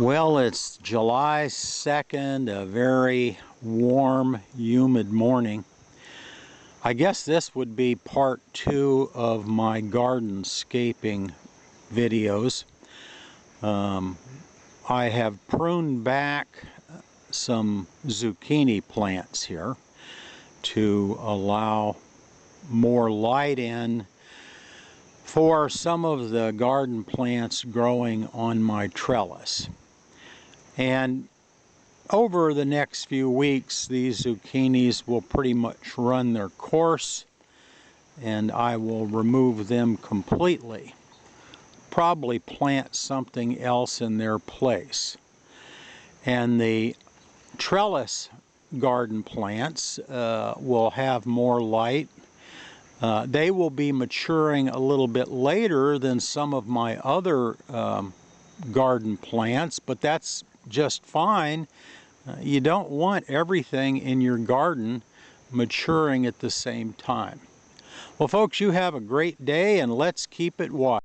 Well, it's July 2nd, a very warm, humid morning. I guess this would be part 2 of my garden scaping videos. I have pruned back some zucchini plants here to allow more light in for some of the garden plants growing on my trellis. And over the next few weeks, these zucchinis will pretty much run their course, and I will remove them completely. Probably plant something else in their place. And the trellis garden plants will have more light. They will be maturing a little bit later than some of my other garden plants, but that's just fine. You don't want everything in your garden maturing at the same time. Well, folks, you have a great day, and let's keep it wild.